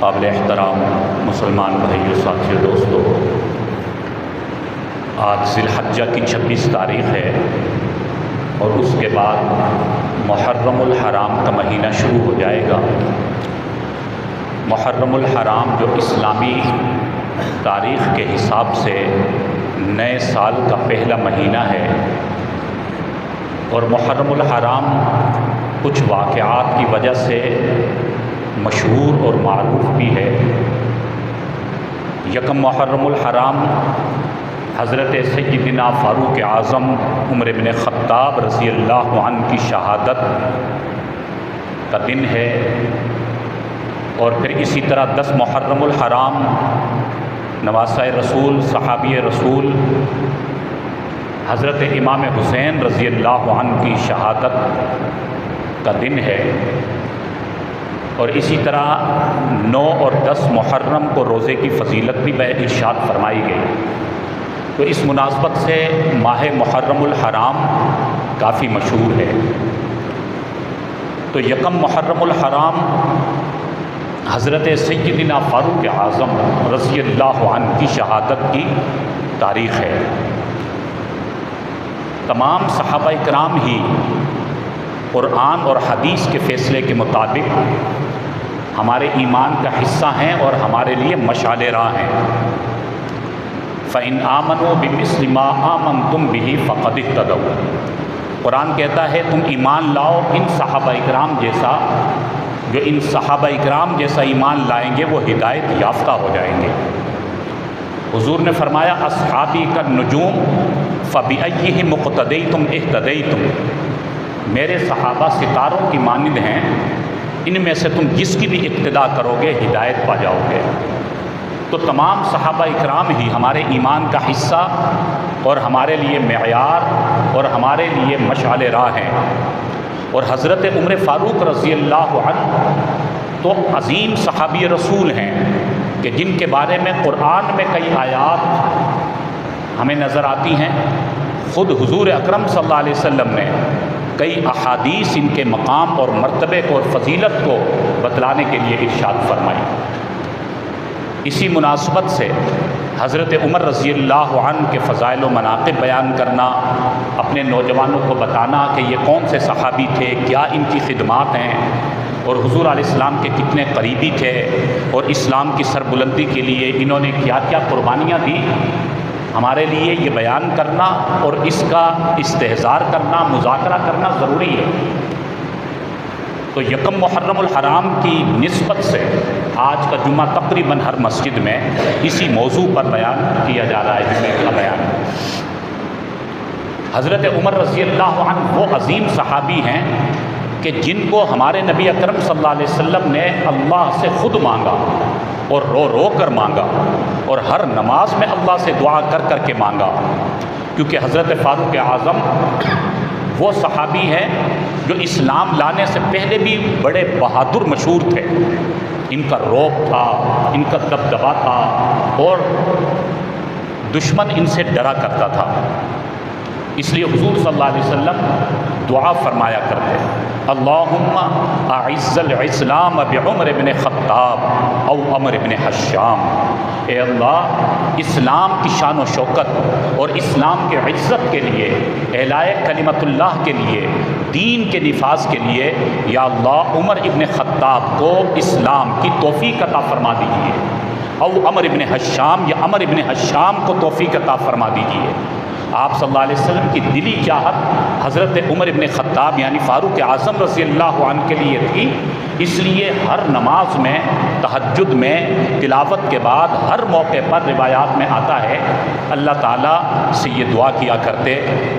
قابل احترام مسلمان بھائیو، ساتھیو، دوستو، آج ذی الحجہ کی 26 تاریخ ہے اور اس کے بعد محرم الحرام کا مہینہ شروع ہو جائے گا۔ محرم الحرام جو اسلامی تاریخ کے حساب سے نئے سال کا پہلا مہینہ ہے، اور محرم الحرام کچھ واقعات کی وجہ سے مشہور اور معروف بھی ہے۔ یکم محرم الحرام حضرت سیدنا فاروق اعظم عمر بن خطاب رضی اللہ عنہ کی شہادت کا دن ہے، اور پھر اسی طرح 10 محرم الحرام نواسہ رسول، صحابی رسول حضرت امام حسین رضی اللہ عنہ کی شہادت کا دن ہے، اور اسی طرح 9 اور 10 محرم کو روزے کی فضیلت بھی ارشاد فرمائی گئی۔ تو اس مناسبت سے ماہ محرم الحرام کافی مشہور ہے۔ تو یکم محرم الحرام حضرت سیدنا فاروق اعظم رضی اللہ عنہ کی شہادت کی تاریخ ہے۔ تمام صحابہ کرام ہی قرآن اور حدیث کے فیصلے کے مطابق ہمارے ایمان کا حصہ ہیں اور ہمارے لیے مشعل راہ ہیں۔ فَإِنْ آمَنُوا بِمِثْلِ مَا آمَنْتُمْ بِهِ فَقَدِ اهْتَدَوْا۔ قرآن کہتا ہے تم ایمان لاؤ ان صحابہ اکرام جیسا، جو ان صحابہ اکرام جیسا ایمان لائیں گے وہ ہدایت یافتہ ہو جائیں گے۔ حضور نے فرمایا اصحابی کالنجوم فبأیہم اقتدیتم اہتدیتم، میرے صحابہ ستاروں کی مانند ہیں، ان میں سے تم جس کی بھی اقتداء کرو گے ہدایت پا جاؤ گے۔ تو تمام صحابہ اکرام ہی ہمارے ایمان کا حصہ اور ہمارے لیے معیار اور ہمارے لیے مشعل راہ ہیں۔ اور حضرت عمر فاروق رضی اللہ عنہ تو عظیم صحابی رسول ہیں کہ جن کے بارے میں قرآن میں کئی آیات ہمیں نظر آتی ہیں۔ خود حضور اکرم صلی اللہ علیہ وسلم نے کئی احادیث ان کے مقام اور مرتبے کو اور فضیلت کو بتلانے کے لیے ارشاد فرمائی۔ اسی مناسبت سے حضرت عمر رضی اللہ عنہ کے فضائل و مناقب بیان کرنا، اپنے نوجوانوں کو بتانا کہ یہ کون سے صحابی تھے، کیا ان کی خدمات ہیں، اور حضور علیہ السلام کے کتنے قریبی تھے، اور اسلام کی سربلندی کے لیے انہوں نے کیا کیا قربانیاں دی، ہمارے لیے یہ بیان کرنا اور اس کا استحضار کرنا، مذاکرہ کرنا ضروری ہے۔ تو یکم محرم الحرام کی نسبت سے آج کا جمعہ تقریباً ہر مسجد میں اسی موضوع پر بیان کیا جا رہا ہے، جمعے کا بیان۔ حضرت عمر رضی اللہ عنہ وہ عظیم صحابی ہیں کہ جن کو ہمارے نبی اکرم صلی اللہ علیہ وسلم نے اللہ سے خود مانگا اور رو رو کر مانگا، اور ہر نماز میں اللہ سے دعا کر کر کے مانگا، کیونکہ حضرت فاروق اعظم وہ صحابی ہیں جو اسلام لانے سے پہلے بھی بڑے بہادر مشہور تھے۔ ان کا رعب تھا، ان کا دبدبا تھا، اور دشمن ان سے ڈرا کرتا تھا۔ اس لیے حضور صلی اللہ علیہ وسلم دعا فرمایا کرتے، اللہم اعز الاسلام بعمر بن خطاب او عمر بن حشام، اے اللہ اسلام کی شان و شوکت اور اسلام کی عزت کے لیے، اعلاء کلمت اللہ کے لیے، دین کے نفاذ کے لیے، یا اللہ عمر ابن خطاب کو اسلام کی توفیق عطا فرما دیجیے، او عمر ابن حشام یا عمر ابن حشام کو توفیق عطا فرما دیجیے۔ آپ صلی اللہ علیہ وسلم کی دلی چاہت حضرت عمر ابن خطاب یعنی فاروق اعظم رضی اللہ عنہ کے لیے تھی، اس لیے ہر نماز میں، تہجد میں، تلاوت کے بعد ہر موقع پر روایات میں آتا ہے اللہ تعالیٰ سے یہ دعا کیا کرتے،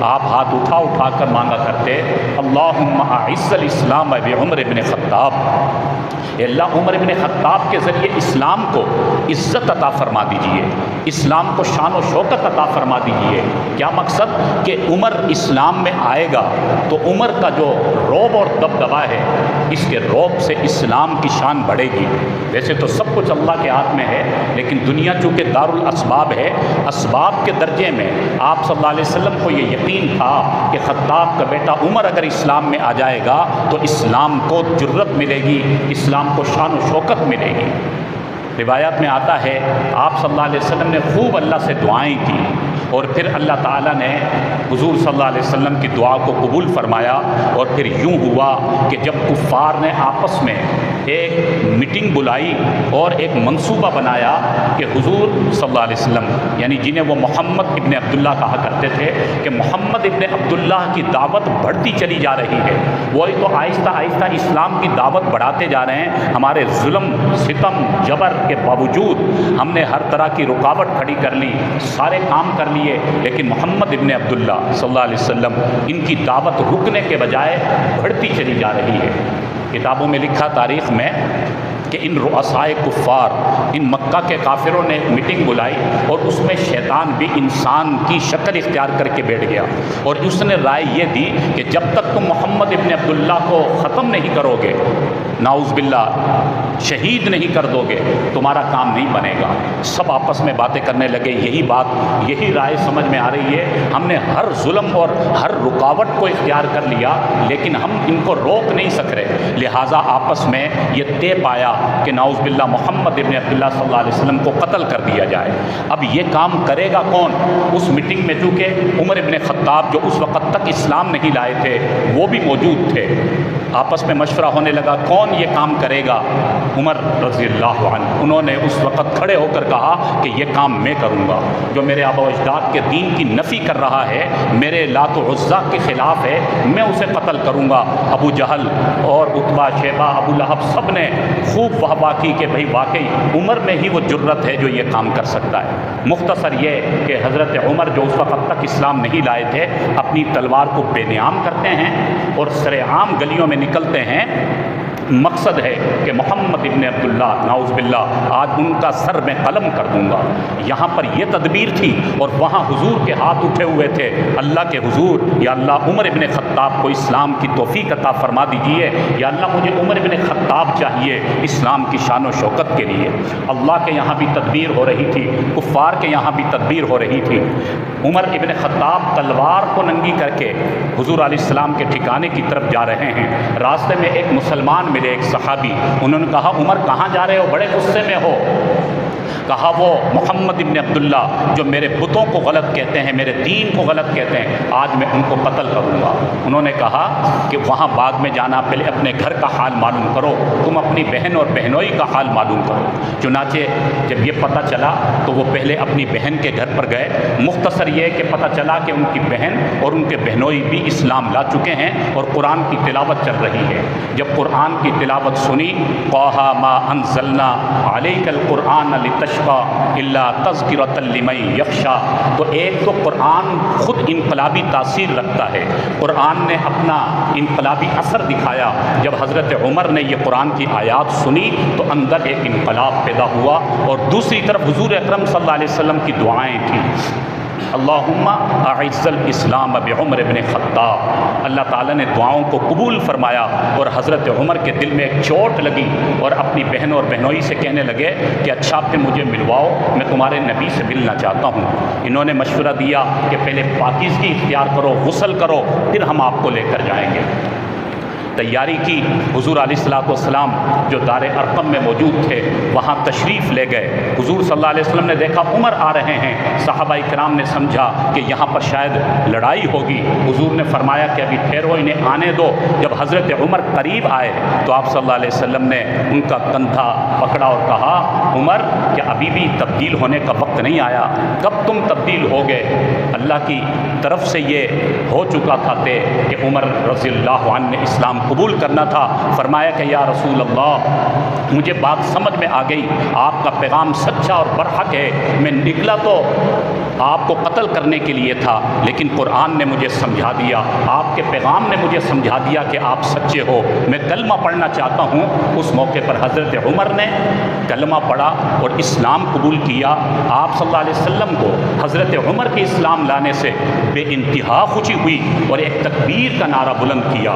آپ ہاتھ اٹھا اٹھا کر مانگا کرتے، اللہم اعز الاسلام بعمر ابن خطاب، اے اللہ عمر ابن خطاب کے ذریعے اسلام کو عزت عطا فرما دیجئے، اسلام کو شان و شوکت عطا فرما دیجئے۔ کیا مقصد؟ کہ عمر اسلام میں آئے گا تو عمر کا جو رعب اور دبدبا ہے، اس کے رعب سے اسلام کی شان بڑھے گی۔ ویسے تو سب کچھ اللہ کے ہاتھ میں ہے، لیکن دنیا چونکہ دار الاسباب ہے، اسباب کے درجے میں آپ صلی اللہ علیہ وسلم کو یہ یقین تھا کہ خطاب کا بیٹا عمر اگر اسلام میں آ جائے گا تو اسلام کو جرت ملے گی، اسلام کو شان و شوکت ملے گی۔ روایات میں آتا ہے آپ صلی اللہ علیہ وسلم نے خوب اللہ سے دعائیں کی اور پھر اللہ تعالیٰ نے حضور صلی اللہ علیہ وسلم کی دعا کو قبول فرمایا، اور پھر یوں ہوا کہ جب کفار نے آپس میں ایک میٹنگ بلائی اور ایک منصوبہ بنایا کہ حضور صلی اللہ علیہ وسلم یعنی جنہیں وہ محمد ابن عبداللہ کہا کرتے تھے کہ محمد ابن عبداللہ کی دعوت بڑھتی چلی جا رہی ہے، وہی تو آہستہ آہستہ اسلام کی دعوت بڑھاتے جا رہے ہیں، ہمارے ظلم ستم جبر کے باوجود ہم نے ہر طرح کی رکاوٹ کھڑی کر لی، سارے کام کر لیے، لیکن محمد ابن عبداللہ صلی اللہ علیہ وسلم ان کی دعوت رکنے کے بجائے بڑھتی چلی جا رہی ہے۔ کتابوں میں لکھا تاریخ میں کہ ان رؤسائے کفار، ان مکہ کے کافروں نے میٹنگ بلائی اور اس میں شیطان بھی انسان کی شکل اختیار کر کے بیٹھ گیا، اور اس نے رائے یہ دی کہ جب تک تم محمد ابن عبداللہ کو ختم نہیں کرو گے، نعوذ باللہ شہید نہیں کر دو گے، تمہارا کام نہیں بنے گا۔ سب آپس میں باتیں کرنے لگے، یہی رائے سمجھ میں آ رہی ہے، ہم نے ہر ظلم اور ہر رکاوٹ کو اختیار کر لیا لیکن ہم ان کو روک نہیں سک رہے، لہٰذا آپس میں یہ طے پایا کہ نعوذ باللہ محمد ابن عبداللہ صلی اللہ علیہ وسلم کو قتل کر دیا جائے۔ اب یہ کام کرے گا کون؟ اس میٹنگ میں چونکہ عمر ابن خطاب جو اس وقت تک اسلام نہیں لائے تھے وہ بھی موجود تھے، آپس میں مشورہ ہونے لگا کون یہ کام کرے گا؟ عمر رضی اللہ عنہ، انہوں نے اس وقت کھڑے ہو کر کہا کہ یہ کام میں کروں گا، جو میرے آبا و اجداد کے دین کی نفی کر رہا ہے، میرے لات و عزا کے خلاف ہے، میں اسے قتل کروں گا۔ ابو جہل اور عتبہ شیبہ ابو لہب سب نے خوب واہ کی کہ بھئی واقعی عمر میں ہی وہ جرت ہے جو یہ کام کر سکتا ہے۔ مختصر یہ کہ حضرت عمر جو اس وقت تک اسلام نہیں لائے تھے اپنی تلوار کو بے نیام کرتے ہیں اور سرعام گلیوں میں نکلتے ہیں، مقصد ہے کہ محمد ابن عبداللہ نعوذ باللہ آج ان کا سر میں قلم کر دوں گا۔ یہاں پر یہ تدبیر تھی اور وہاں حضور کے ہاتھ اٹھے ہوئے تھے اللہ کے حضور، یا اللہ عمر ابن خطاب کو اسلام کی توفیق عطا فرما دیجئے، یا اللہ مجھے عمر ابن خطاب چاہیے اسلام کی شان و شوکت کے لیے۔ اللہ کے یہاں بھی تدبیر ہو رہی تھی، کفار کے یہاں بھی تدبیر ہو رہی تھی۔ عمر ابن خطاب تلوار کو ننگی کر کے حضور علیہ السلام کے ٹھکانے کی طرف جا رہے ہیں، راستے میں ایک مسلمان ملے، ایک صحابی، انہوں نے کہا عمر کہاں جا رہے ہو؟ بڑے غصے میں ہو۔ کہا وہ محمد ابن عبداللہ جو میرے بتوں کو غلط کہتے ہیں، میرے دین کو غلط کہتے ہیں، آج میں ان کو قتل کروں گا۔ انہوں نے کہا کہ وہاں باغ میں جانا، پہلے اپنے گھر کا حال معلوم کرو، تم اپنی بہن اور بہنوئی کا حال معلوم کرو۔ چنانچہ جب یہ پتہ چلا تو وہ پہلے اپنی بہن کے گھر پر گئے۔ مختصر یہ کہ پتہ چلا کہ ان کی بہن اور ان کے بہنوئی بھی اسلام لا چکے ہیں اور قرآن کی تلاوت چل رہی ہے۔ جب قرآن کی تلاوت سنی، طٰہٰ مَا أَنزَلْنَا عَلَيْكَ الْقُرْآنَ لِتَشْقَىٰ إِلَّا تَذْكِرَةً لِمَن يَخْشَىٰ۔ تو ایک تو قرآن خود انقلابی تاثیر رکھتا ہے، قرآن نے اپنا انقلابی اثر دکھایا۔ جب حضرت عمر نے یہ قرآن کی آیات سنی تو اندر ایک انقلاب پیدا ہوا، اور دوسری طرف حضور اکرم صلی اللہ علیہ وسلم کی دعائیں تھیں، اللہم اعز الاسلام بعمر بن خطاب۔ اللہ تعالیٰ نے دعاؤں کو قبول فرمایا اور حضرت عمر کے دل میں ایک چوٹ لگی اور اپنی بہن اور بہنوئی سے کہنے لگے کہ اچھا پھر مجھے ملواؤ، میں تمہارے نبی سے ملنا چاہتا ہوں۔ انہوں نے مشورہ دیا کہ پہلے پاکیزگی اختیار کرو، غسل کرو، پھر ہم آپ کو لے کر جائیں گے۔ تیاری کی، حضور علیہ السلام جو دار ارقم میں موجود تھے وہاں تشریف لے گئے۔ حضور صلی اللہ علیہ وسلم نے دیکھا عمر آ رہے ہیں، صحابہ کرام نے سمجھا کہ یہاں پر شاید لڑائی ہوگی۔ حضور نے فرمایا کہ ابھی ٹھہرو، انہیں آنے دو۔ جب حضرت عمر قریب آئے تو آپ صلی اللہ علیہ وسلم نے ان کا کندھا پکڑا اور کہا عمر کہ ابھی بھی تبدیل ہونے کا وقت نہیں آیا، کب تم تبدیل ہو گئے؟ اللہ کی طرف سے یہ ہو چکا تھا کہ عمر رضی اللہ عنہ نے اسلام قبول کرنا تھا۔ فرمایا کہ یا رسول اللہ مجھے بات سمجھ میں آ گئی، آپ کا پیغام سچا اور برحق ہے، میں نکلا تو آپ کو قتل کرنے کے لیے تھا، لیکن قرآن نے مجھے سمجھا دیا، آپ کے پیغام نے مجھے سمجھا دیا کہ آپ سچے ہو، میں کلمہ پڑھنا چاہتا ہوں۔ اس موقع پر حضرت عمر نے کلمہ پڑھا اور اسلام قبول کیا۔ آپ صلی اللہ علیہ وسلم کو حضرت عمر کے اسلام لانے سے بے انتہا خوشی ہوئی اور ایک تکبیر کا نعرہ بلند کیا۔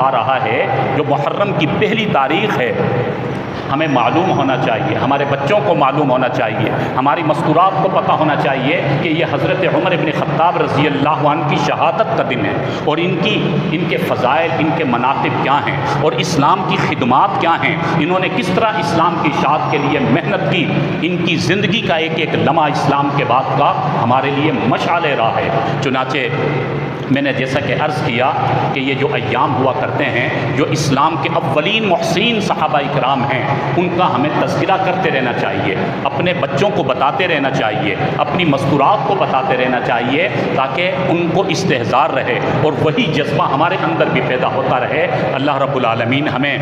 آ رہا ہے، جو محرم کی پہلی تاریخ ہے، ہمیں معلوم ہونا چاہیے، ہمارے بچوں کو معلوم ہونا چاہیے، ہماری مستورات کو پتہ ہونا چاہیے کہ یہ حضرت عمر ابن خطاب رضی اللہ عنہ کی شہادت کا دن ہے، اور ان کے فضائل، ان کے مناقب کیا ہیں، اور اسلام کی خدمات کیا ہیں، انہوں نے کس طرح اسلام کی اشاعت کے لیے محنت کی، ان کی زندگی کا ایک ایک لمحہ اسلام کے بعد کا ہمارے لیے مشعل راہ ہے۔ چنانچہ میں نے جیسا کہ عرض کیا کہ یہ جو ایام ہوا کرتے ہیں، جو اسلام کے اولین محسنین صحابہ اکرام ہیں، ان کا ہمیں تذکرہ کرتے رہنا چاہیے، اپنے بچوں کو بتاتے رہنا چاہیے، اپنی مستورات کو بتاتے رہنا چاہیے، تاکہ ان کو استحضار رہے اور وہی جذبہ ہمارے اندر بھی پیدا ہوتا رہے۔ اللہ رب العالمین ہمیں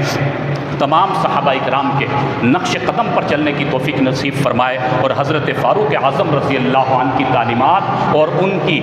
تمام صحابہ اکرام کے نقش قدم پر چلنے کی توفیق نصیب فرمائے، اور حضرت فاروق اعظم رضی اللہ عنہ کی تعلیمات اور ان کی